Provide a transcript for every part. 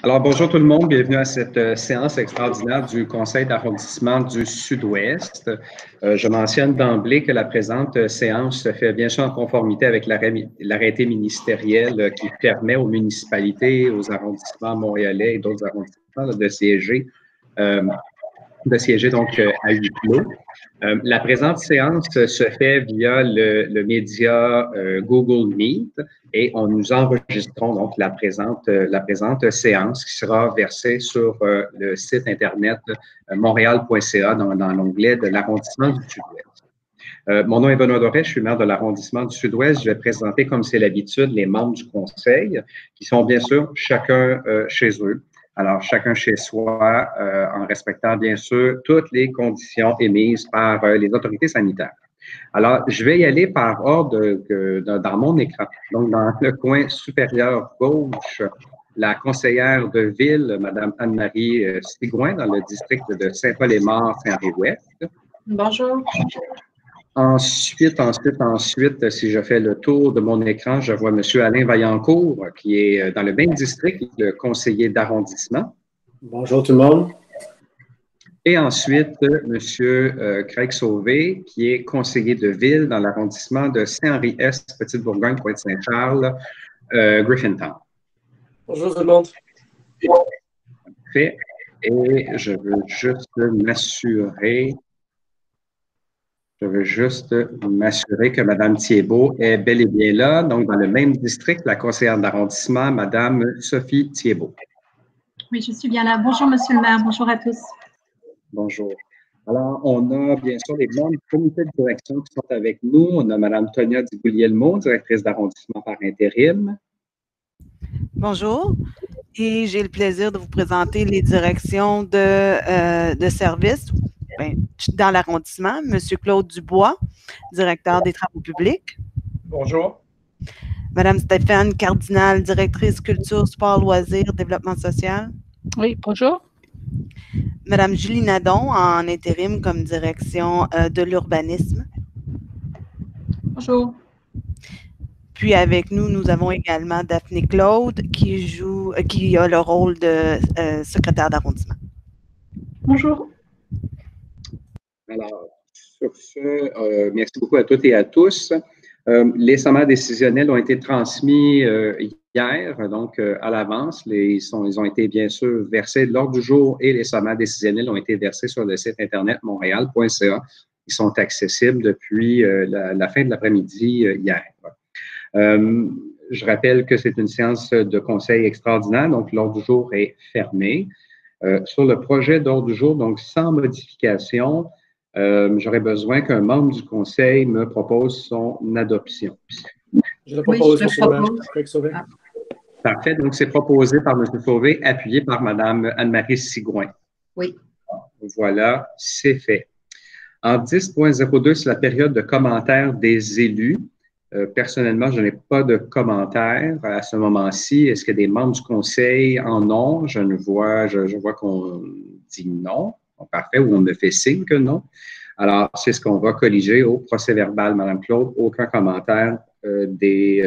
Alors, bonjour tout le monde, bienvenue à cette séance extraordinaire du Conseil d'arrondissement du Sud-Ouest. Je mentionne d'emblée que la présente séance se fait bien sûr en conformité avec l'arrêté ministériel qui permet aux municipalités, aux arrondissements montréalais et d'autres arrondissements de siéger donc à huis clos. La présente séance se fait via le média Google Meet et nous enregistrons donc la présente séance qui sera versée sur le site internet montréal.ca dans l'onglet de l'arrondissement du Sud-Ouest. Mon nom est Benoît Doré, je suis maire de l'arrondissement du Sud-Ouest. Je vais présenter, comme c'est l'habitude, les membres du conseil qui sont bien sûr chacun chez eux. Alors, chacun chez soi, en respectant bien sûr toutes les conditions émises par les autorités sanitaires. Alors, je vais y aller par ordre dans mon écran. Donc, dans le coin supérieur gauche, la conseillère de ville, Mme Anne-Marie Sigouin, dans le district de Saint-Paul-et-Mort, Saint-Henri-Ouest. Bonjour. Ensuite, si je fais le tour de mon écran, je vois M. Alain Vaillancourt, qui est dans le même district, le conseiller d'arrondissement. Bonjour tout le monde. Et ensuite, M. Craig Sauvé, qui est conseiller de ville dans l'arrondissement de Saint-Henri-Est, Petite-Bourgogne, Pointe-Saint-Charles, Griffintown. Bonjour tout le monde. Parfait. Et je veux juste m'assurer que Mme Thiébaut est bel et bien là. Donc, dans le même district, la conseillère d'arrondissement, Mme Sophie Thiébaut. Oui, je suis bien là. Bonjour, Monsieur le maire. Bonjour à tous. Bonjour. Alors, on a bien sûr les membres du comité de direction qui sont avec nous. On a Mme Tonia Di-Guglielmo, directrice d'arrondissement par intérim. Bonjour. Et j'ai le plaisir de vous présenter les directions de services dans l'arrondissement. Monsieur Claude Dubois, directeur des travaux publics. Bonjour. Madame Stéphane Cardinal, directrice culture, sport, loisirs, développement social. Oui, bonjour. Madame Julie Nadon, en intérim comme direction de l'urbanisme. Bonjour. Puis avec nous, nous avons également Daphné Claude qui a le rôle de secrétaire d'arrondissement. Bonjour. Alors, sur ce, merci beaucoup à toutes et à tous. Les sommaires décisionnels ont été transmis hier, donc à l'avance. Ils ont été bien sûr versés de l'ordre du jour et les sommaires décisionnels ont été versés sur le site internet montréal.ca. Ils sont accessibles depuis la fin de l'après-midi hier. Je rappelle que c'est une séance de conseil extraordinaire, donc l'ordre du jour est fermé. Sur le projet d'ordre du jour, donc sans modification, j'aurais besoin qu'un membre du conseil me propose son adoption. Je le propose, oui, Sauvé. Parfait. Donc, c'est proposé par M. Sauvé, appuyé par Mme Anne-Marie Sigouin. Oui. Voilà, c'est fait. En 10.02, c'est la période de commentaires des élus. Personnellement, je n'ai pas de commentaires à ce moment-ci. Est-ce que des membres du conseil en ont? Je vois qu'on dit non. Parfait, ou on me fait signe que non. Alors, c'est ce qu'on va colliger au procès-verbal, Mme Claude. Aucun commentaire des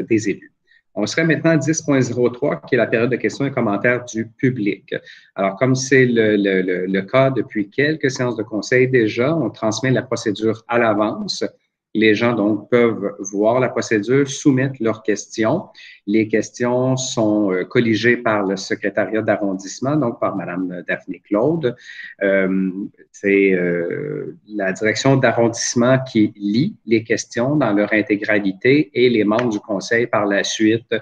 élus. On serait maintenant à 10.03, qui est la période de questions et commentaires du public. Alors, comme c'est le cas depuis quelques séances de conseil déjà, on transmet la procédure à l'avance. Les gens, donc, peuvent voir la procédure, soumettre leurs questions. Les questions sont colligées par le secrétariat d'arrondissement, donc par Mme Daphné Claude. C'est la direction d'arrondissement qui lit les questions dans leur intégralité et les membres du conseil, par la suite,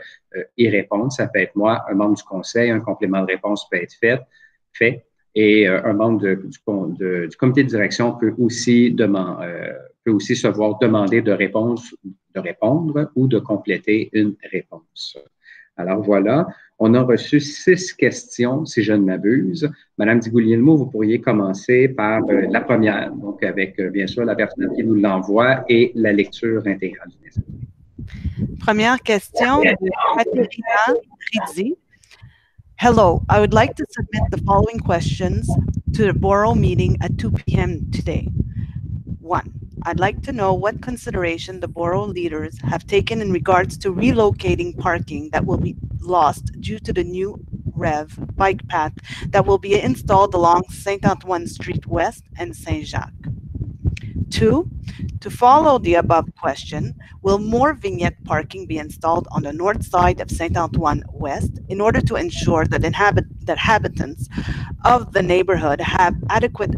y répondent. Ça peut être moi, un membre du conseil, un complément de réponse peut être fait. Et un membre du comité de direction peut aussi se voir demander de répondre ou de compléter une réponse. Alors voilà, on a reçu 6 questions, si je ne m'abuse. Madame Di-Guglielmo, vous pourriez commencer par la première, donc avec bien sûr la personne qui nous l'envoie et la lecture intégrale. Première question de Katerina Rizzi. Hello, I would like to submit the following questions to the borough meeting at 2 p.m. today. 1. I'd like to know what consideration the borough leaders have taken in regards to relocating parking that will be lost due to the new REV bike path that will be installed along Saint-Antoine Street West and Saint-Jacques? 2, to follow the above question, will more vignette parking be installed on the north side of Saint-Antoine West in order to ensure that inhabitants of the neighborhood have adequate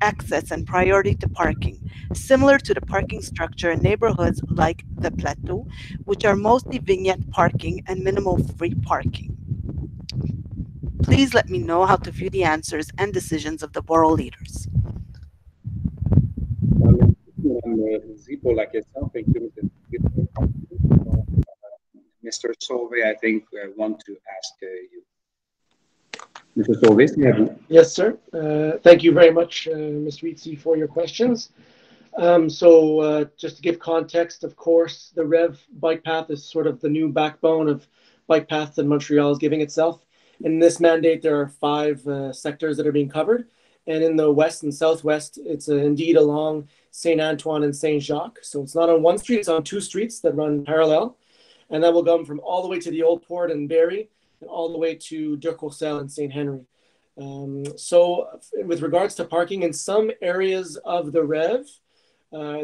access and priority to parking, similar to the parking structure in neighborhoods like the Plateau, which are mostly vignette parking and minimal free parking? Please let me know how to view the answers and decisions of the borough leaders. Merci pour la question. Thank you, Mr. Sauvé, I think I want to ask you. Mr. Sauvé, c'est à vous. Yes, sir. Thank you very much, Mr. Ritzi, for your questions. Just to give context, of course, the REV bike path is sort of the new backbone of bike paths that Montreal is giving itself. In this mandate, there are 5 sectors that are being covered. And in the west and southwest, it's indeed along Saint-Antoine and Saint-Jacques. So it's not on one street, it's on 2 streets that run parallel. And that will come from all the way to the Old Port and Barrie, and all the way to De Courcelles and St. Henry. With regards to parking, in some areas of the REV,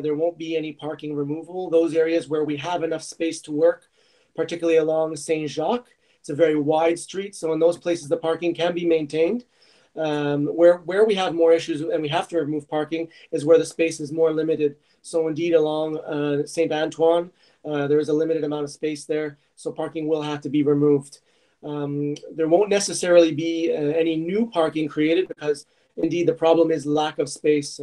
there won't be any parking removal. Those areas where we have enough space to work, particularly along Saint-Jacques, it's a very wide street. So in those places, the parking can be maintained. Where we have more issues and we have to remove parking is where the space is more limited. So indeed, along Saint-Antoine, there is a limited amount of space there. So parking will have to be removed. There won't necessarily be any new parking created because indeed the problem is lack of space.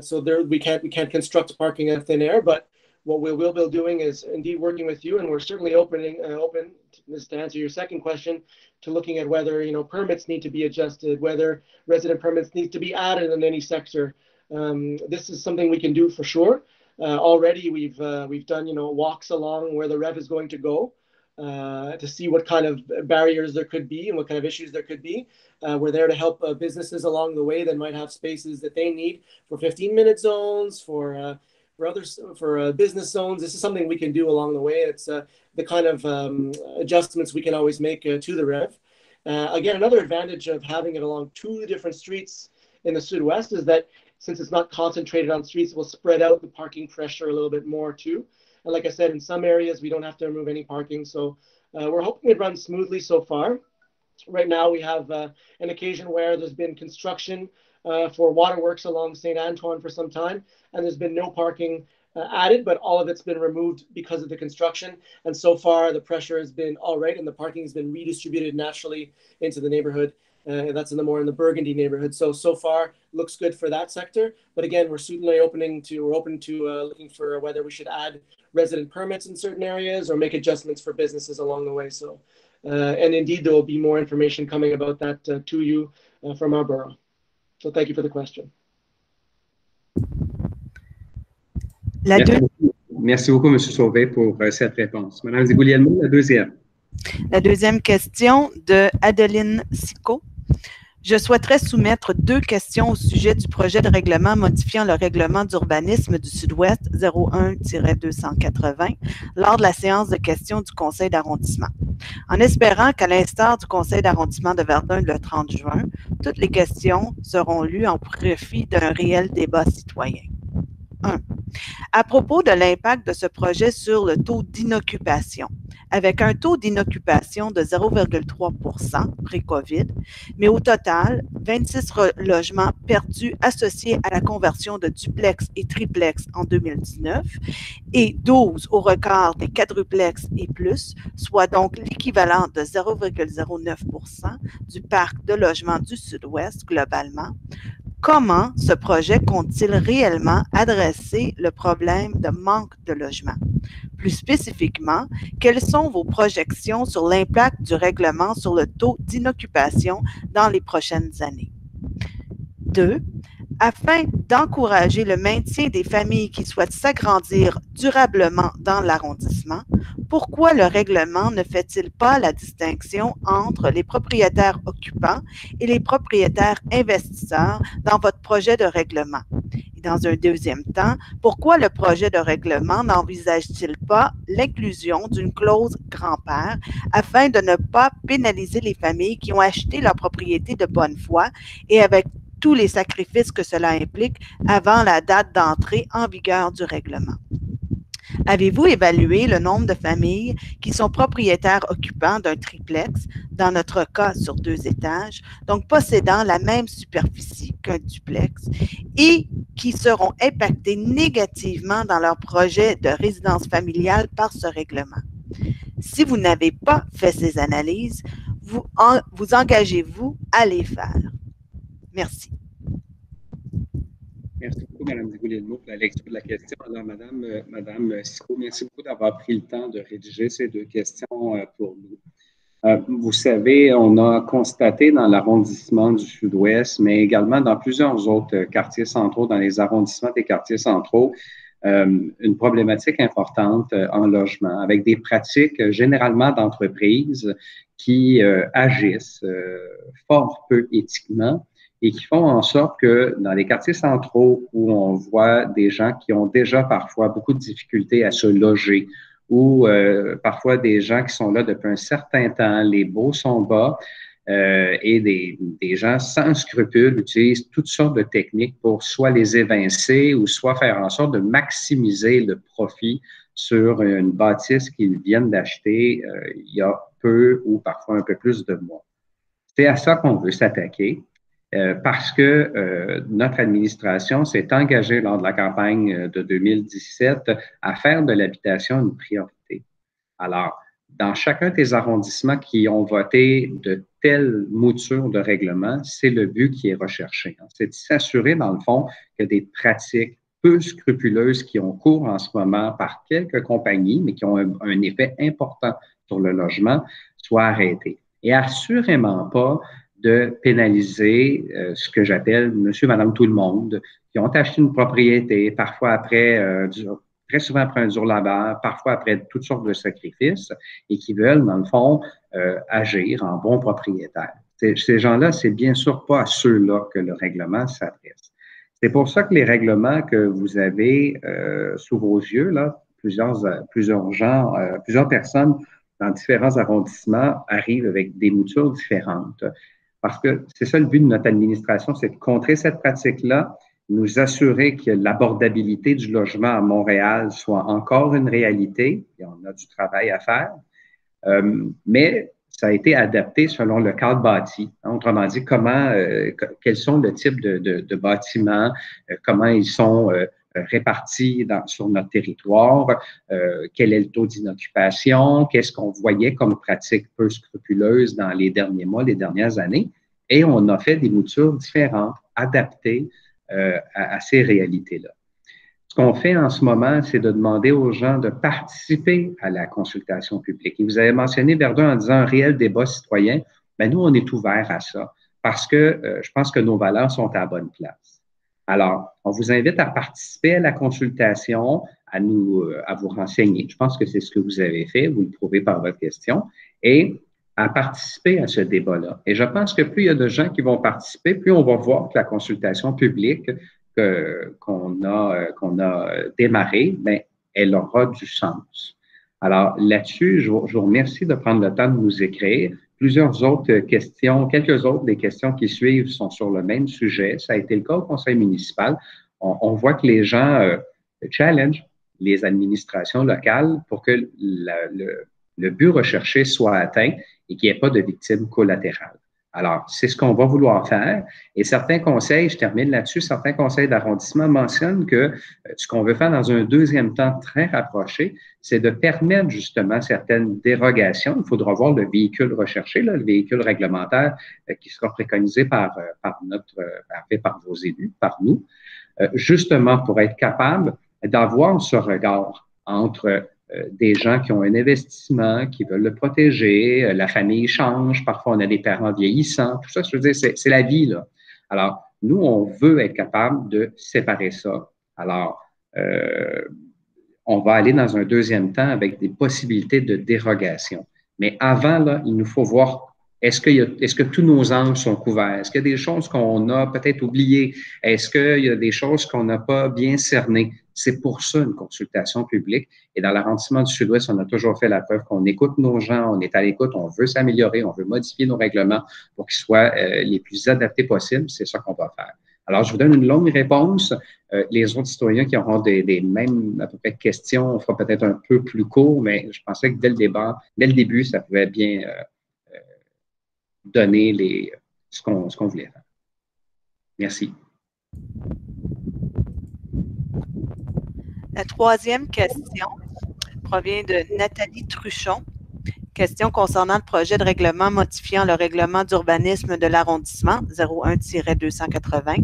So we can't construct parking in thin air, but what we will be doing is indeed working with you, and we're certainly open to answer your second question, to looking at whether permits need to be adjusted, whether resident permits need to be added in any sector. This is something we can do for sure. Already we've done walks along where the REV is going to go to see what kind of barriers there could be and what kind of issues there could be. We're there to help businesses along the way that might have spaces that they need for 15-minute zones, for business zones. This is something we can do along the way. It's the kind of adjustments we can always make to the REV. Again, another advantage of having it along 2 different streets in the Sud-West is that since it's not concentrated on streets, it will spread out the parking pressure a little bit more too. And like I said, in some areas, we don't have to remove any parking. So we're hoping it runs smoothly so far. Right now, we have an occasion where there's been construction for waterworks along Saint-Antoine for some time, and there's been no parking added, but all of it's been removed because of the construction. And so far, the pressure has been all right, and the parking has been redistributed naturally into the neighborhood. That's in the Burgundy neighborhood. So far, looks good for that sector. But again, we're certainly open to looking for whether we should add resident permits in certain areas or make adjustments for businesses along the way. So, and indeed, there will be more information coming about that to you from our borough. So thank you for the question. Merci beaucoup, M. Sauvé, pour cette réponse. Madame Zigulielmo, la deuxième. La deuxième question de Adeline Sicot. Je souhaiterais soumettre 2 questions au sujet du projet de règlement modifiant le règlement d'urbanisme du Sud-Ouest 01-280 lors de la séance de questions du Conseil d'arrondissement. En espérant qu'à l'instar du Conseil d'arrondissement de Verdun le 30 juin, toutes les questions seront lues en profit d'un réel débat citoyen. 1. À propos de l'impact de ce projet sur le taux d'inoccupation, avec un taux d'inoccupation de 0,3 % pré-COVID, mais au total, 26 logements perdus associés à la conversion de duplex et triplex en 2019 et 12 au requart des quadruplex et plus, soit donc l'équivalent de 0,09 % du parc de logements du Sud-Ouest globalement. Comment ce projet compte-t-il réellement adresser le problème de manque de logement? Plus spécifiquement, quelles sont vos projections sur l'impact du règlement sur le taux d'inoccupation dans les prochaines années? 2. Afin d'encourager le maintien des familles qui souhaitent s'agrandir durablement dans l'arrondissement, pourquoi le règlement ne fait-il pas la distinction entre les propriétaires occupants et les propriétaires investisseurs dans votre projet de règlement? Et dans un deuxième temps, pourquoi le projet de règlement n'envisage-t-il pas l'inclusion d'une clause grand-père afin de ne pas pénaliser les familles qui ont acheté leur propriété de bonne foi et avec tous les sacrifices que cela implique avant la date d'entrée en vigueur du règlement? Avez-vous évalué le nombre de familles qui sont propriétaires occupants d'un triplex, dans notre cas sur 2 étages, donc possédant la même superficie qu'un duplex, et qui seront impactées négativement dans leur projet de résidence familiale par ce règlement? Si vous n'avez pas fait ces analyses, vous engagez-vous à les faire? Merci. Merci beaucoup, Mme Di-Guglielmo, pour la lecture de la question. Alors, Madame Sicot, merci beaucoup d'avoir pris le temps de rédiger ces 2 questions pour nous. Vous savez, on a constaté dans l'arrondissement du Sud-Ouest, mais également dans plusieurs autres quartiers centraux, dans les arrondissements des quartiers centraux, une problématique importante en logement, avec des pratiques généralement d'entreprises qui agissent fort peu éthiquement et qui font en sorte que dans les quartiers centraux où on voit des gens qui ont déjà parfois beaucoup de difficultés à se loger, ou parfois des gens qui sont là depuis un certain temps, les baux sont bas, et des gens sans scrupules utilisent toutes sortes de techniques pour soit les évincer ou soit faire en sorte de maximiser le profit sur une bâtisse qu'ils viennent d'acheter il y a peu ou parfois un peu plus de mois. C'est à ça qu'on veut s'attaquer. Parce que notre administration s'est engagée lors de la campagne de 2017 à faire de l'habitation une priorité. Alors, dans chacun des arrondissements qui ont voté de telles moutures de règlement, c'est le but qui est recherché. C'est de s'assurer, dans le fond, que des pratiques peu scrupuleuses qui ont cours en ce moment par quelques compagnies, mais qui ont un effet important sur le logement, soient arrêtées. Et assurément pas de pénaliser ce que j'appelle monsieur, madame, tout le monde, qui ont acheté une propriété, parfois après, très souvent après un dur labeur, parfois après toutes sortes de sacrifices, et qui veulent, dans le fond, agir en bons propriétaires. Ces gens-là, c'est bien sûr pas à ceux-là que le règlement s'adresse. C'est pour ça que les règlements que vous avez sous vos yeux, là, plusieurs gens, plusieurs personnes dans différents arrondissements arrivent avec des moutures différentes. Parce que c'est ça le but de notre administration, c'est de contrer cette pratique-là, nous assurer que l'abordabilité du logement à Montréal soit encore une réalité, et on a du travail à faire, mais ça a été adapté selon le cadre bâti. Autrement dit, quels sont le type de bâtiments, comment ils sont répartis sur notre territoire, quel est le taux d'inoccupation, qu'est-ce qu'on voyait comme pratique peu scrupuleuse dans les derniers mois, les dernières années, et on a fait des moutures différentes, adaptées à ces réalités-là. Ce qu'on fait en ce moment, c'est de demander aux gens de participer à la consultation publique. Et vous avez mentionné, Verdun, en disant un réel débat citoyen. Bien, nous, on est ouverts à ça parce que je pense que nos valeurs sont à la bonne place. Alors, on vous invite à participer à la consultation, à vous renseigner. Je pense que c'est ce que vous avez fait, vous le prouvez par votre question, et à participer à ce débat-là. Et je pense que plus il y a de gens qui vont participer, plus on va voir que la consultation publique qu'on a démarrée, bien, elle aura du sens. Alors, là-dessus, je vous remercie de prendre le temps de nous écrire. Plusieurs autres questions, quelques autres des questions qui suivent sont sur le même sujet. Ça a été le cas au conseil municipal. On voit que les gens challenge les administrations locales pour que le but recherché soit atteint et qu'il n'y ait pas de victimes collatérales. Alors, c'est ce qu'on va vouloir faire. Et certains conseils, je termine là-dessus, certains conseils d'arrondissement mentionnent que ce qu'on veut faire dans un deuxième temps très rapproché, c'est de permettre justement certaines dérogations. Il faudra voir le véhicule recherché, là, le véhicule réglementaire qui sera préconisé par vos élus, par nous, justement pour être capable d'avoir ce regard entre des gens qui ont un investissement, qui veulent le protéger, la famille change, parfois on a des parents vieillissants, tout ça, je veux dire, c'est la vie, là. Alors, Nous, on veut être capable de séparer ça. Alors, on va aller dans un deuxième temps avec des possibilités de dérogation. Mais avant, là, il nous faut voir est-ce que tous nos angles sont couverts? Est-ce qu'il y a des choses qu'on a peut-être oubliées? Est-ce qu'il y a des choses qu'on n'a pas bien cernées? C'est pour ça une consultation publique. Et dans l'arrondissement du Sud-Ouest, on a toujours fait la preuve qu'on écoute nos gens, on est à l'écoute, on veut s'améliorer, on veut modifier nos règlements pour qu'ils soient les plus adaptés possibles. C'est ça qu'on va faire. Alors, je vous donne une longue réponse. Les autres citoyens qui auront des mêmes à peu près questions, on fera peut-être un peu plus court, mais je pensais que dès le début, ça pouvait bien donner ce qu'on voulait faire. Merci. La troisième question provient de Nathalie Truchon. Question concernant le projet de règlement modifiant le règlement d'urbanisme de l'arrondissement 01-280.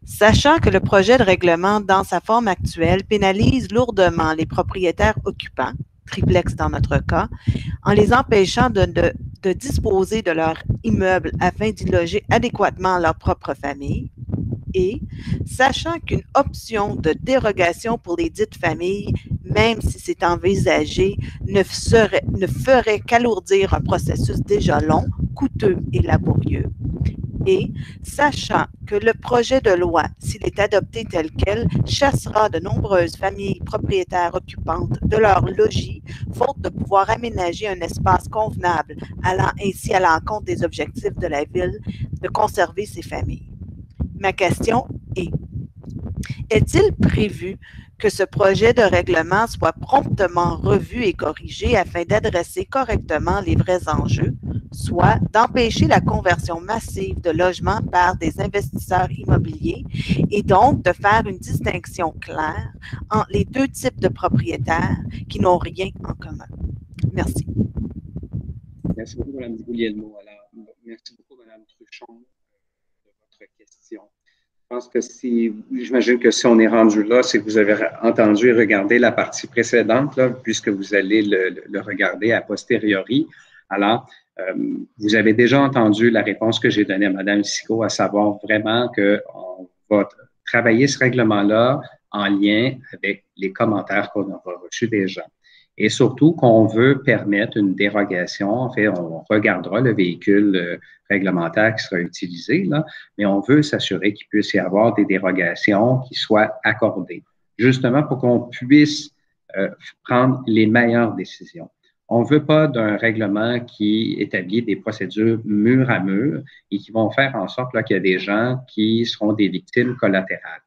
Sachant que le projet de règlement dans sa forme actuelle pénalise lourdement les propriétaires occupants, triplex dans notre cas, en les empêchant de disposer de leur immeuble afin d'y loger adéquatement leur propre famille, et sachant qu'une option de dérogation pour les dites familles, même si c'est envisagé, ne ferait qu'alourdir un processus déjà long, coûteux et laborieux. Et sachant que le projet de loi, s'il est adopté tel quel, chassera de nombreuses familles propriétaires occupantes de leur logis, faute de pouvoir aménager un espace convenable, allant ainsi à l'encontre des objectifs de la ville de conserver ces familles. Ma question est, est-il prévu que ce projet de règlement soit promptement revu et corrigé afin d'adresser correctement les vrais enjeux, soit d'empêcher la conversion massive de logements par des investisseurs immobiliers et donc de faire une distinction claire entre les deux types de propriétaires qui n'ont rien en commun? Merci. Merci beaucoup, Mme Guglielmo. Alors, merci beaucoup, Mme Truchon, de votre question. Je pense que j'imagine que si on est rendu là, c'est que vous avez entendu et regardé la partie précédente, là, puisque vous allez le regarder a posteriori. Alors, vous avez déjà entendu la réponse que j'ai donnée à Mme Sicot, à savoir vraiment qu'on va travailler ce règlement-là en lien avec les commentaires qu'on aura reçus des gens. Et surtout qu'on veut permettre une dérogation. En fait, on regardera le véhicule réglementaire qui sera utilisé, là, mais on veut s'assurer qu'il puisse y avoir des dérogations qui soient accordées, justement pour qu'on puisse prendre les meilleures décisions. On ne veut pas d'un règlement qui établit des procédures mur à mur et qui vont faire en sorte qu'il y a des gens qui seront des victimes collatérales.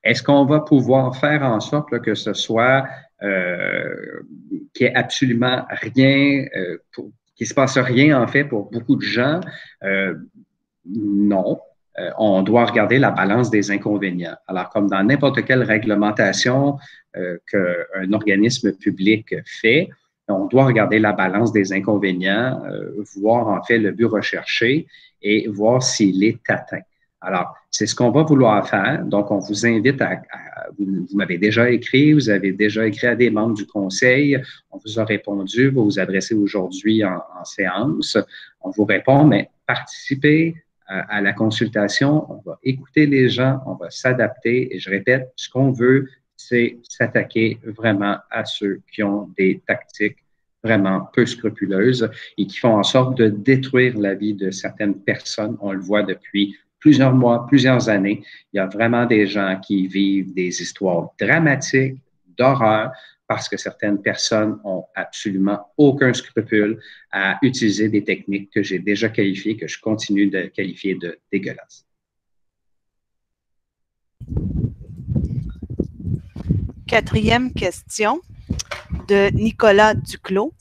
Est-ce qu'on va pouvoir faire en sorte là, que ce soit qu'il n'y ait absolument rien, qu'il ne se passe rien en fait pour beaucoup de gens? Non. On doit regarder la balance des inconvénients. Alors, comme dans n'importe quelle réglementation qu'un organisme public fait, on doit regarder la balance des inconvénients, voir en fait le but recherché et voir s'il est atteint. Alors, c'est ce qu'on va vouloir faire. Donc, on vous invite vous m'avez déjà écrit, vous avez déjà écrit à des membres du conseil, on vous a répondu, vous vous adressez aujourd'hui en séance, on vous répond, mais participez à la consultation, on va écouter les gens, on va s'adapter et je répète, ce qu'on veut, c'est s'attaquer vraiment à ceux qui ont des tactiques vraiment peu scrupuleuses et qui font en sorte de détruire la vie de certaines personnes. On le voit depuis plusieurs mois, plusieurs années. Il y a vraiment des gens qui vivent des histoires dramatiques, d'horreur, parce que certaines personnes ont absolument aucun scrupule à utiliser des techniques que j'ai déjà qualifiées, que je continue de qualifier de dégueulasses. Quatrième question de Nicolas Duclos.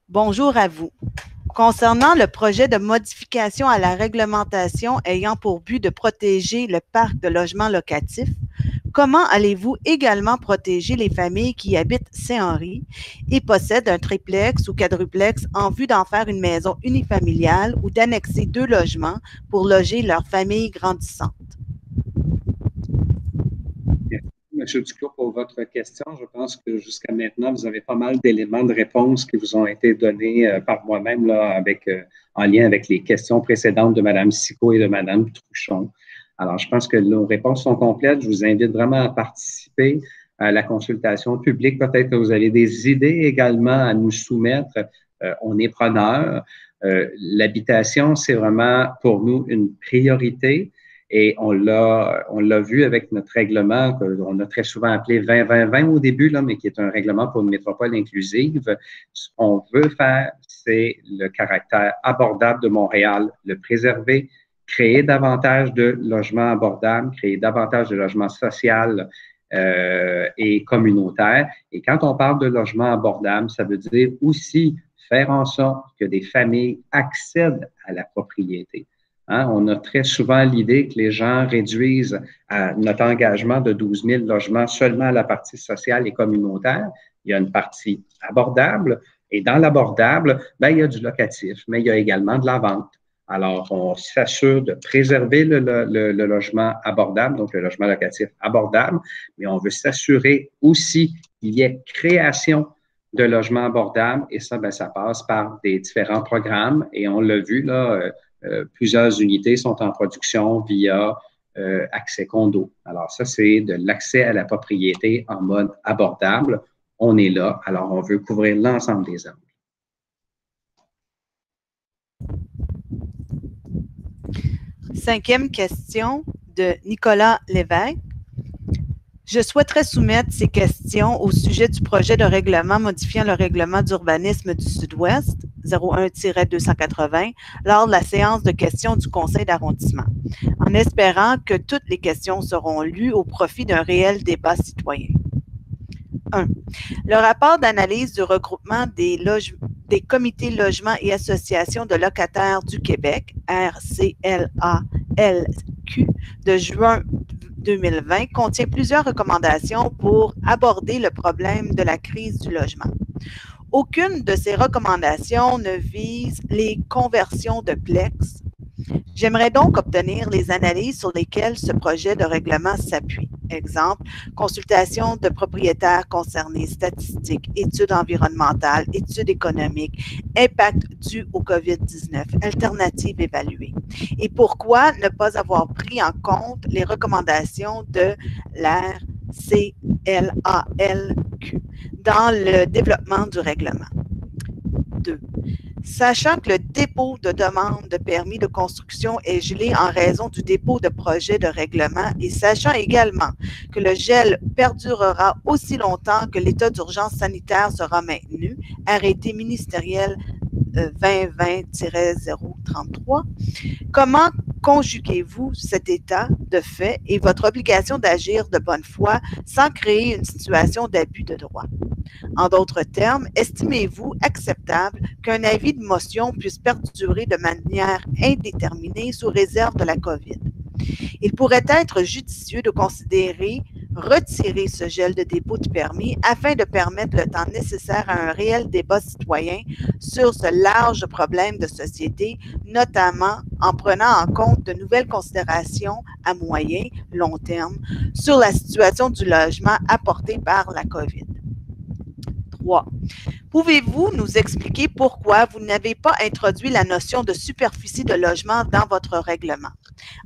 Bonjour à vous. Concernant le projet de modification à la réglementation ayant pour but de protéger le parc de logements locatifs, comment allez-vous également protéger les familles qui habitent Saint-Henri et possèdent un triplex ou quadruplex en vue d'en faire une maison unifamiliale ou d'annexer 2 logements pour loger leur famille grandissante? M. Duclos, pour votre question. Je pense que jusqu'à maintenant, vous avez pas mal d'éléments de réponse qui vous ont été donnés par moi-même là, en lien avec les questions précédentes de Mme Sicot et de Mme Truchon. Alors, je pense que nos réponses sont complètes. Je vous invite vraiment à participer à la consultation publique. Peut-être que vous avez des idées également à nous soumettre. On est preneurs. L'habitation, c'est vraiment pour nous une priorité. Et on l'a vu avec notre règlement qu'on a très souvent appelé 20-20-20 au début, là, mais qui est un règlement pour une métropole inclusive. Ce qu'on veut faire, c'est le caractère abordable de Montréal, le préserver, créer davantage de logements abordables, créer davantage de logements sociaux et communautaires. Et quand on parle de logements abordables, ça veut dire aussi faire en sorte que des familles accèdent à la propriété. Hein, on a très souvent l'idée que les gens réduisent notre engagement de 12 000 logements seulement à la partie sociale et communautaire. Il y a une partie abordable et dans l'abordable, ben, il y a du locatif, mais il y a également de la vente. Alors, on s'assure de préserver le logement abordable, donc le logement locatif abordable, mais on veut s'assurer aussi qu'il y ait création de logements abordables et ça, ben, ça passe par des différents programmes et on l'a vu, là, plusieurs unités sont en production via accès condo. Alors ça, c'est de l'accès à la propriété en mode abordable. On est là, alors on veut couvrir l'ensemble des angles. Cinquième question de Nicolas Lévesque. Je souhaiterais soumettre ces questions au sujet du projet de règlement modifiant le règlement d'urbanisme du Sud-Ouest, 01-280, lors de la séance de questions du conseil d'arrondissement, en espérant que toutes les questions seront lues au profit d'un réel débat citoyen. 1. Le rapport d'analyse du regroupement des comités logements et associations de locataires du Québec, RCLALQ, de juin 2020 contient plusieurs recommandations pour aborder le problème de la crise du logement. Aucune de ces recommandations ne vise les conversions de PLEX. J'aimerais donc obtenir les analyses sur lesquelles ce projet de règlement s'appuie. Exemple, consultation de propriétaires concernés, statistiques, études environnementales, études économiques, impact dû au COVID-19, alternatives évaluées. Et pourquoi ne pas avoir pris en compte les recommandations de l'RCLALQ dans le développement du règlement? 2. Sachant que le dépôt de demande de permis de construction est gelé en raison du dépôt de projet de règlement et sachant également que le gel perdurera aussi longtemps que l'état d'urgence sanitaire sera maintenu, arrêté ministériel 2020-033, comment conjuguez-vous cet état de fait et votre obligation d'agir de bonne foi sans créer une situation d'abus de droit? En d'autres termes, estimez-vous acceptable qu'un avis de motion puisse perdurer de manière indéterminée sous réserve de la COVID? Il pourrait être judicieux de considérer retirer ce gel de dépôt de permis afin de permettre le temps nécessaire à un réel débat citoyen sur ce large problème de société, notamment en prenant en compte de nouvelles considérations à moyen, long terme sur la situation du logement apportée par la COVID. 3. Pouvez-vous nous expliquer pourquoi vous n'avez pas introduit la notion de superficie de logement dans votre règlement?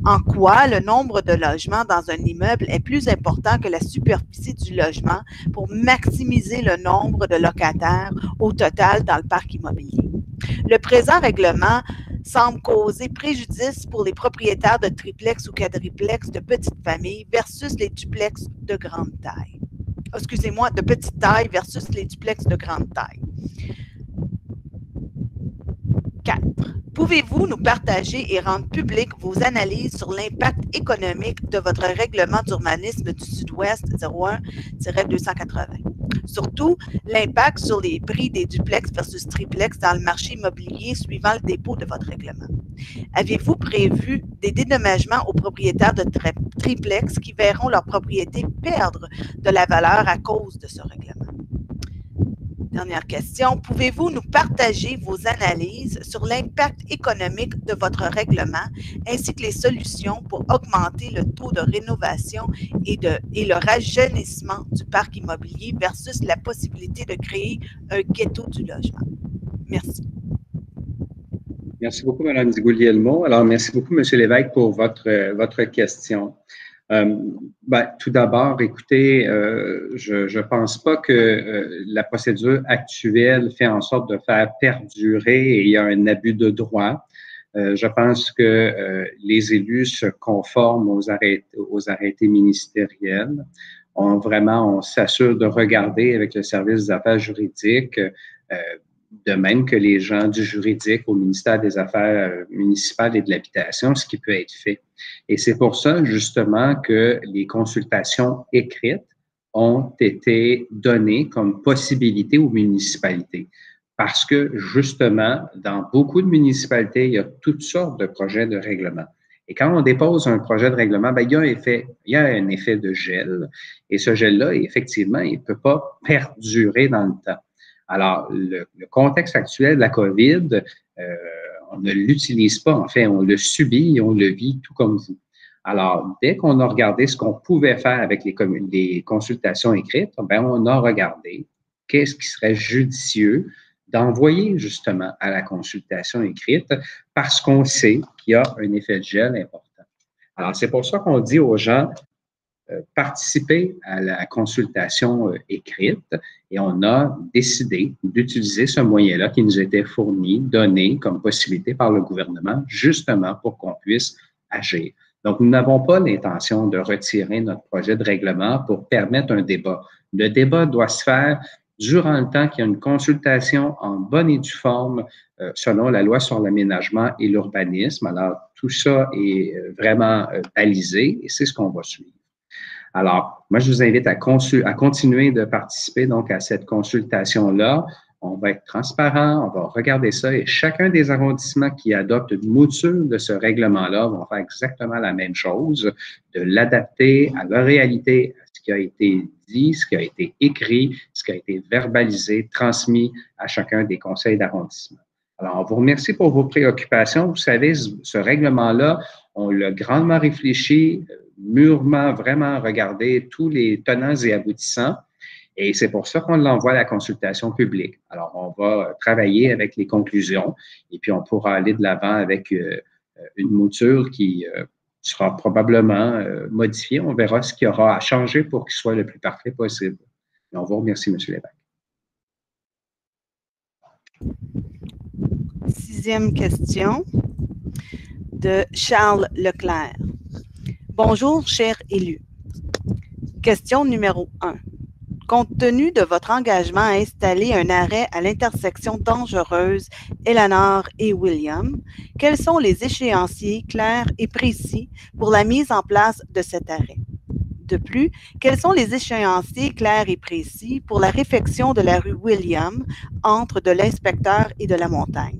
En quoi le nombre de logements dans un immeuble est plus important que la superficie du logement pour maximiser le nombre de locataires au total dans le parc immobilier? Le présent règlement semble causer préjudice pour les propriétaires de triplex ou quadriplex de petites familles versus les duplex de grande taille. Excusez-moi, de petite taille versus les duplex de grande taille. 4. Pouvez-vous nous partager et rendre publiques vos analyses sur l'impact économique de votre règlement d'urbanisme du Sud-Ouest 01-280? Surtout, l'impact sur les prix des duplex versus triplex dans le marché immobilier suivant le dépôt de votre règlement. Avez-vous prévu des dédommagements aux propriétaires de triplex qui verront leur propriété perdre de la valeur à cause de ce règlement? Dernière question. Pouvez-vous nous partager vos analyses sur l'impact économique de votre règlement ainsi que les solutions pour augmenter le taux de rénovation et le rajeunissement du parc immobilier versus la possibilité de créer un ghetto du logement? Merci. Merci beaucoup, Mme Di-Guglielmo. Alors, merci beaucoup, M. Lévesque, pour votre question. Tout d'abord, écoutez, je pense pas que la procédure actuelle fait en sorte de faire perdurer et il y a un abus de droit. Je pense que les élus se conforment aux arrêtés ministériels. On s'assure de regarder avec le service des affaires juridiques, de même que les gens du juridique au ministère des Affaires municipales et de l'Habitation, ce qui peut être fait. Et c'est pour ça, justement, que les consultations écrites ont été données comme possibilité aux municipalités. Parce que, justement, dans beaucoup de municipalités, il y a toutes sortes de projets de règlement. Et quand on dépose un projet de règlement, il y a un effet de gel. Et ce gel-là, effectivement, il ne peut pas perdurer dans le temps. Alors, le contexte actuel de la COVID, on ne l'utilise pas, en fait, on le subit et on le vit tout comme vous. Alors, dès qu'on a regardé ce qu'on pouvait faire avec les consultations écrites, on a regardé qu'est-ce qui serait judicieux d'envoyer justement à la consultation écrite parce qu'on sait qu'il y a un effet de gel important. Alors, c'est pour ça qu'on dit aux gens, participer à la consultation écrite et on a décidé d'utiliser ce moyen-là qui nous était fourni, donné comme possibilité par le gouvernement, justement pour qu'on puisse agir. Donc, nous n'avons pas l'intention de retirer notre projet de règlement pour permettre un débat. Le débat doit se faire durant le temps qu'il y a une consultation en bonne et due forme selon la loi sur l'aménagement et l'urbanisme. Alors, tout ça est vraiment balisé et c'est ce qu'on va suivre. Alors, moi, je vous invite à continuer de participer donc à cette consultation-là. On va être transparent, on va regarder ça et chacun des arrondissements qui adoptent une mouture de ce règlement-là vont faire exactement la même chose, de l'adapter à la réalité, à ce qui a été dit, ce qui a été écrit, ce qui a été verbalisé, transmis à chacun des conseils d'arrondissement. Alors, on vous remercie pour vos préoccupations. Vous savez, ce règlement-là, on l'a grandement réfléchi, mûrement, vraiment regardé tous les tenants et aboutissants. Et c'est pour ça qu'on l'envoie à la consultation publique. Alors, on va travailler avec les conclusions et puis on pourra aller de l'avant avec une mouture qui sera probablement modifiée. On verra ce qu'il y aura à changer pour qu'il soit le plus parfait possible. Et on vous remercie, M. Lévesque. 6e question de Charles Leclerc. Bonjour, cher élu. Question numéro 1. Compte tenu de votre engagement à installer un arrêt à l'intersection dangereuse Eleanor et William, quels sont les échéanciers clairs et précis pour la mise en place de cet arrêt? De plus, quels sont les échéanciers clairs et précis pour la réfection de la rue William entre de l'Inspecteur et de la Montagne?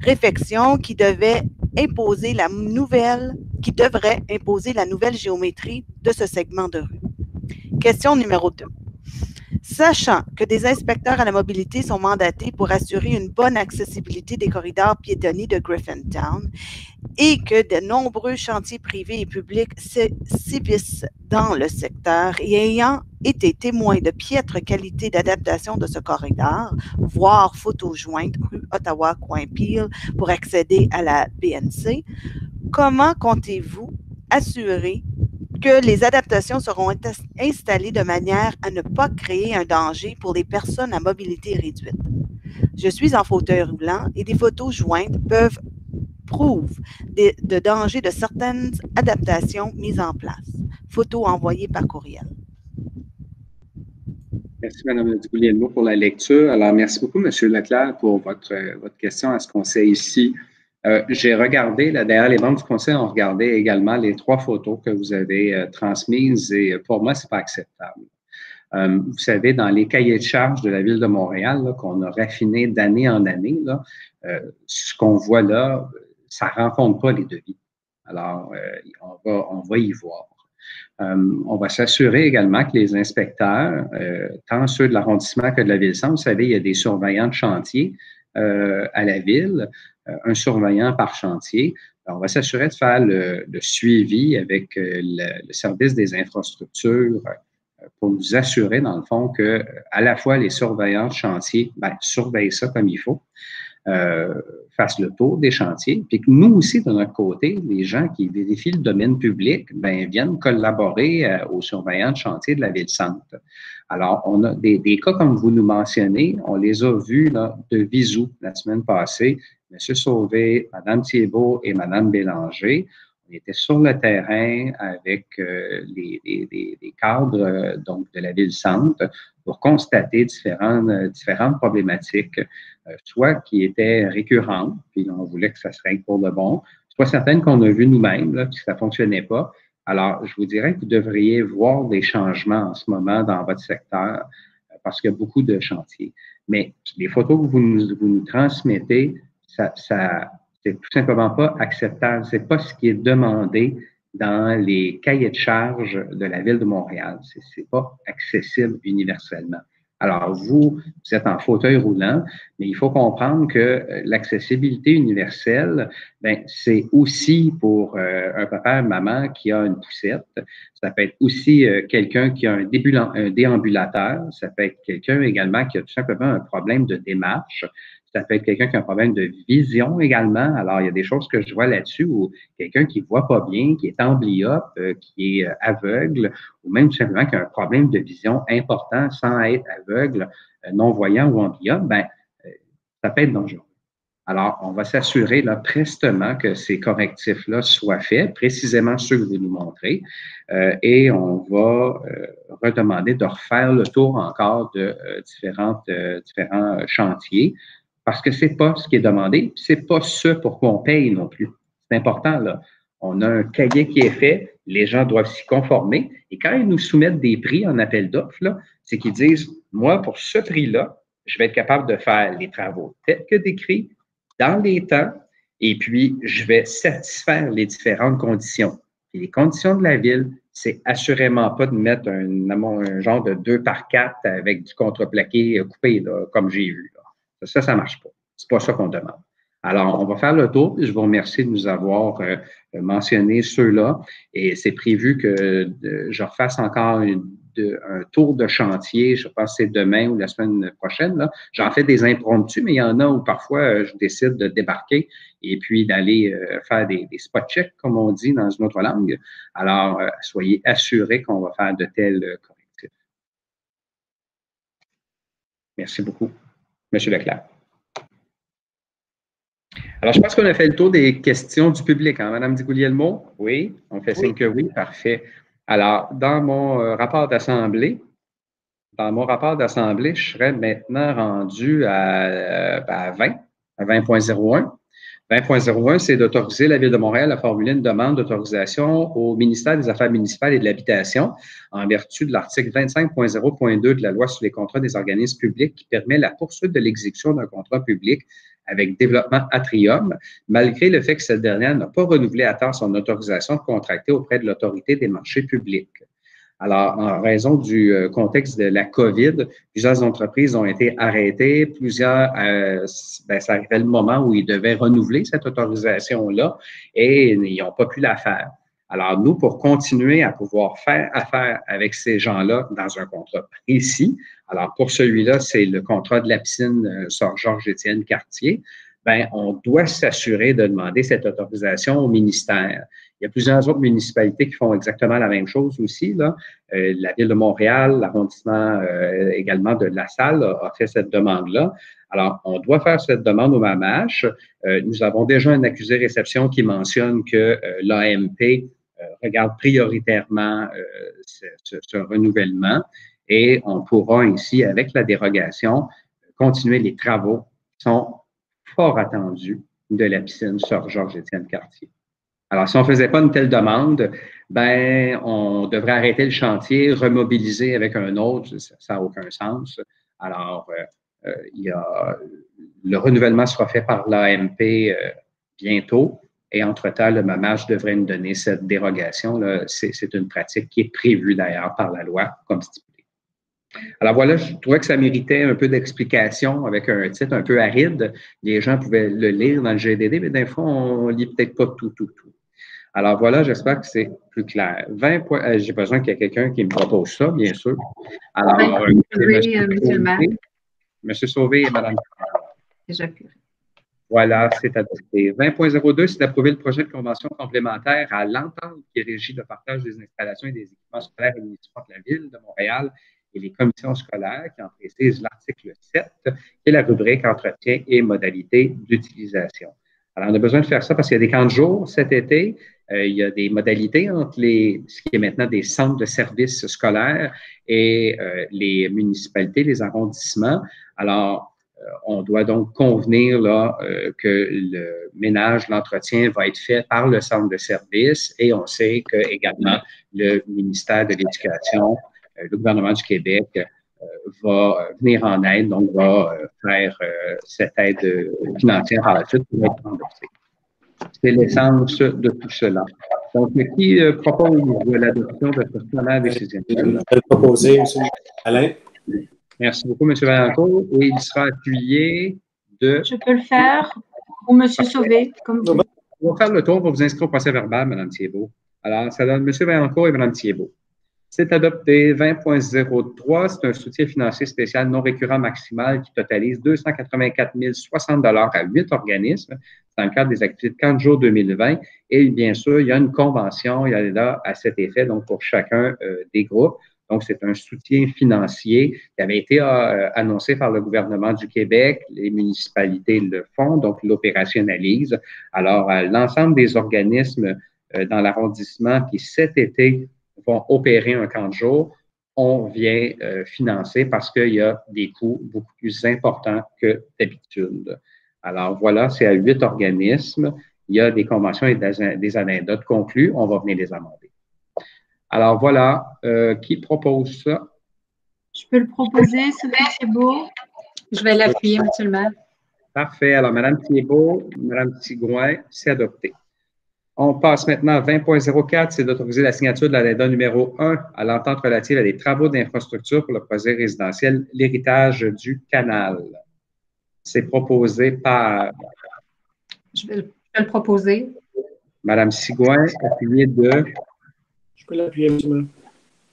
Réfection qui devrait imposer la nouvelle géométrie de ce segment de rue. Question numéro 2. Sachant que des inspecteurs à la mobilité sont mandatés pour assurer une bonne accessibilité des corridors piétonniers de Griffintown et que de nombreux chantiers privés et publics sévissent dans le secteur et ayant été témoin de piètre qualité d'adaptation de ce corridor, voire photo jointe rue Ottawa-Coin-Peel pour accéder à la BNC, comment comptez-vous assurer que les adaptations seront installées de manière à ne pas créer un danger pour les personnes à mobilité réduite? Je suis en fauteuil roulant et des photos jointes prouvent de danger de certaines adaptations mises en place. Photos envoyées par courriel. Merci, Mme Di-Guglielmo, pour la lecture. Alors, merci beaucoup, M. Leclerc, pour votre question à ce qu'on sait ici. J'ai regardé, d'ailleurs, les membres du conseil ont regardé également les 3 photos que vous avez transmises et pour moi, ce n'est pas acceptable. Vous savez, dans les cahiers de charges de la Ville de Montréal, qu'on a raffiné d'année en année, ce qu'on voit là, ça ne rencontre pas les devis. Alors, on va y voir. On va s'assurer également que les inspecteurs, tant ceux de l'arrondissement que de la Ville-Centre, vous savez, il y a des surveillants de chantier à la Ville, un surveillant par chantier. Alors, on va s'assurer de faire le suivi avec le service des infrastructures pour nous assurer, dans le fond, que à la fois les surveillants de chantier surveillent ça comme il faut. fassent le tour des chantiers, puis que nous aussi, de notre côté, les gens qui vérifient le domaine public, ben, viennent collaborer aux surveillants de chantier de la Ville-Centre. Alors, on a des cas comme vous nous mentionnez, on les a vus là, de visu la semaine passée, M. Sauvé, Mme Thiébaut et Mme Bélanger. On était sur le terrain avec les cadres donc de la Ville-Centre pour constater différentes problématiques, soit qui étaient récurrentes, puis on voulait que ça se règle pour le bon, soit certaines qu'on a vues nous-mêmes, puis que ça ne fonctionnait pas. Alors, je vous dirais que vous devriez voir des changements en ce moment dans votre secteur parce qu'il y a beaucoup de chantiers. Mais les photos que vous nous transmettez, ça c'est tout simplement pas acceptable. C'est pas ce qui est demandé dans les cahiers de charges de la Ville de Montréal. C'est pas accessible universellement. Alors, vous êtes en fauteuil roulant, mais il faut comprendre que l'accessibilité universelle, ben, c'est aussi pour un papa, une maman qui a une poussette. Ça peut être aussi quelqu'un qui a un déambulateur. Ça peut être quelqu'un également qui a tout simplement un problème de démarche. Ça peut être quelqu'un qui a un problème de vision également. Alors, il y a des choses que je vois là-dessus où quelqu'un qui ne voit pas bien, qui est amblyope, qui est aveugle, ou même tout simplement qui a un problème de vision important sans être aveugle, non-voyant ou amblyope, ben, ça peut être dangereux. Alors, on va s'assurer là, prestement que ces correctifs-là soient faits, précisément ceux que vous nous montrez, et on va redemander de refaire le tour encore de différents chantiers, parce que c'est pas ce qui est demandé, c'est pas ce pour quoi on paye non plus. C'est important, là. On a un cahier qui est fait, les gens doivent s'y conformer, et quand ils nous soumettent des prix en appel d'offres, là, c'est qu'ils disent, moi, pour ce prix-là, je vais être capable de faire les travaux tels que décrits, dans les temps, et puis je vais satisfaire les différentes conditions. Et les conditions de la ville, c'est assurément pas de mettre un genre de 2x4 avec du contreplaqué coupé, là, comme j'ai vu. Là. Ça marche pas. C'est pas ça qu'on demande. Alors, on va faire le tour, et je vous remercie de nous avoir mentionné ceux-là. Et c'est prévu que je refasse encore un tour de chantier, je pense que c'est demain ou la semaine prochaine. Là. J'en fais des impromptus, mais il y en a où parfois je décide de débarquer et puis d'aller faire des spot checks, comme on dit dans une autre langue. Alors, soyez assurés qu'on va faire de tels correctifs. Merci beaucoup. Monsieur Leclerc. Alors, je pense qu'on a fait le tour des questions du public. Hein? Madame Di-Guglielmo? Oui, on fait signe que oui, parfait. Alors, dans mon rapport d'assemblée, je serais maintenant rendu à 20, à 20.01. 20.01, c'est d'autoriser la Ville de Montréal à formuler une demande d'autorisation au ministère des Affaires municipales et de l'Habitation en vertu de l'article 25.0.2 de la Loi sur les contrats des organismes publics qui permet la poursuite de l'exécution d'un contrat public avec Développement Atrium, malgré le fait que cette dernière n'a pas renouvelé à temps son autorisation de contracter auprès de l'Autorité des marchés publics. Alors, en raison du contexte de la COVID, plusieurs entreprises ont été arrêtées, plusieurs, ça arrivait le moment où ils devaient renouveler cette autorisation-là et ils n'ont pas pu la faire. Alors, nous, pour continuer à pouvoir faire affaire avec ces gens-là dans un contrat précis, alors pour celui-là, c'est le contrat de la piscine Sir Georges-Étienne Cartier, ben, on doit s'assurer de demander cette autorisation au ministère. Il y a plusieurs autres municipalités qui font exactement la même chose aussi. Là. La Ville de Montréal, l'arrondissement également de La Salle a fait cette demande-là. Alors, on doit faire cette demande au MAMACH. Nous avons déjà un accusé-réception qui mentionne que l'AMP regarde prioritairement ce renouvellement et on pourra ainsi, avec la dérogation, continuer les travaux qui sont fort attendus de la piscine Sir Georges-Étienne Cartier. Alors, si on ne faisait pas une telle demande, ben, on devrait arrêter le chantier, remobiliser avec un autre, ça n'a aucun sens. Alors, le renouvellement sera fait par l'AMP bientôt et entre-temps, le MAMACH devrait nous donner cette dérogation. C'est une pratique qui est prévue d'ailleurs par la loi comme stipulé. Alors voilà, je trouvais que ça méritait un peu d'explication avec un titre un peu aride. Les gens pouvaient le lire dans le GDD, mais des fois, on ne lit peut-être pas tout. Alors voilà, j'espère que c'est plus clair. 20 points, j'ai besoin qu'il y ait quelqu'un qui me propose ça, bien sûr. Alors, Monsieur le maire. Monsieur Sauvé et Madame. Déjà plus. Voilà, c'est adopté. 20.02, c'est d'approuver le projet de convention complémentaire à l'entente qui régit le partage des installations et des équipements scolaires et municipaux de la Ville de Montréal et les commissions scolaires qui en précise l'article 7 et la rubrique entretien et modalités d'utilisation. Alors, on a besoin de faire ça parce qu'il y a des camps de jour cet été. Il y a des modalités entre ce qui est maintenant des centres de services scolaires et les municipalités, les arrondissements. Alors, on doit donc convenir là, que le ménage, l'entretien va être fait par le centre de service et on sait que également le ministère de l'Éducation, le gouvernement du Québec va venir en aide, donc va faire cette aide financière par la suite pour être remboursée. C'est l'essence de tout cela. Donc, qui propose l'adoption de ce plan décisionnel? Je vais le proposer, M. Alain. Merci beaucoup, M. Vaillancourt. Et il sera appuyé de... Je peux le faire, ou M. Sauvé, comme vous. On va faire le tour pour vous inscrire au procès verbal, Mme Thiébaut. Alors, ça donne M. Vaillancourt et Mme Thiébaut. C'est adopté. 20.03, c'est un soutien financier spécial non récurrent maximal qui totalise 284 060 à 8 organismes dans le cadre des activités de 40 jours 2020. Et bien sûr, il y a une convention, il y a là à cet effet, donc pour chacun des groupes. Donc, c'est un soutien financier qui avait été annoncé par le gouvernement du Québec. Les municipalités le font, donc l'opérationnalisent. Alors, l'ensemble des organismes dans l'arrondissement qui, cet été, vont opérer un camp de jour, on vient financer parce qu'il y a des coûts beaucoup plus importants que d'habitude. Alors voilà, c'est à 8 organismes. Il y a des conventions et des agendas conclus. On va venir les amender. Alors voilà, qui propose ça? Je peux le proposer, Sophie Thiébaut. Je vais l'appuyer, M. le maire. Parfait. Alors, Mme Thiébaut, Mme Tigouin, c'est adopté. On passe maintenant à 20.04, c'est d'autoriser la signature de l'addenda numéro 1 à l'entente relative à des travaux d'infrastructure pour le projet résidentiel L'Héritage du Canal. C'est proposé par... Je vais le proposer. Mme Sigouin, appuyée de... Je peux l'appuyer, M. le maire.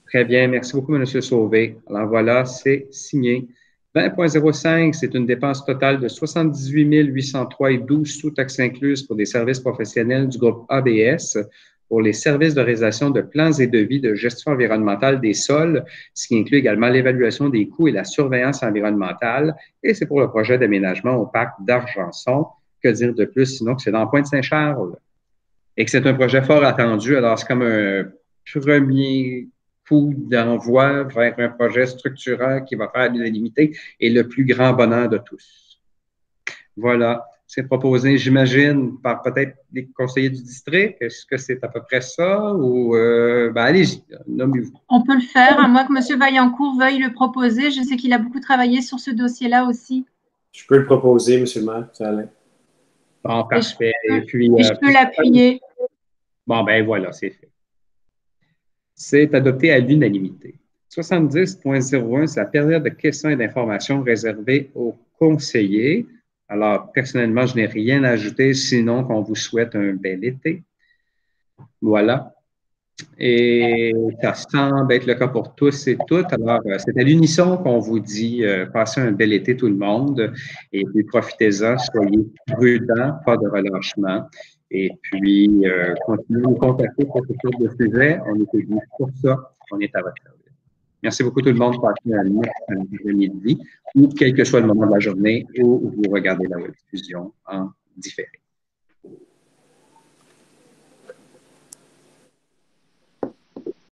Très bien, merci beaucoup, M. Sauvé. Alors voilà, c'est signé. 20.05, c'est une dépense totale de 78 803 et 12 sous-taxes incluses pour des services professionnels du groupe ABS pour les services de réalisation de plans et devis de gestion environnementale des sols, ce qui inclut également l'évaluation des coûts et la surveillance environnementale. Et c'est pour le projet d'aménagement au parc d'Argenson. Que dire de plus, sinon que c'est dans Pointe-Saint-Charles et que c'est un projet fort attendu. Alors, c'est comme un premier coup d'envoi vers un projet structurant qui va faire l'unanimité et le plus grand bonheur de tous. Voilà, c'est proposé, j'imagine, par peut-être les conseillers du district. Est-ce que c'est à peu près ça ou allez-y, nommez-vous. On peut le faire, à moins que M. Vaillancourt veuille le proposer. Je sais qu'il a beaucoup travaillé sur ce dossier-là aussi. Je peux le proposer, M. le maire, M. Alain. Bon, parfait. Et je peux l'appuyer. Bon, ben voilà, c'est fait. C'est adopté à l'unanimité. 70.01, c'est la période de questions et d'informations réservée aux conseillers. Alors, personnellement, je n'ai rien à ajouter, sinon qu'on vous souhaite un bel été. Voilà. Et ça semble être le cas pour tous et toutes. Alors, c'est à l'unisson qu'on vous dit passez un bel été tout le monde et puis profitez-en, soyez prudents, pas de relâchement. Et puis, continuez de nous contacter pour ce type de sujet. On est venu pour ça. On est à votre service. Merci beaucoup tout le monde. Passez un midi ou quel que soit le moment de la journée où vous regardez la rediffusion en différé.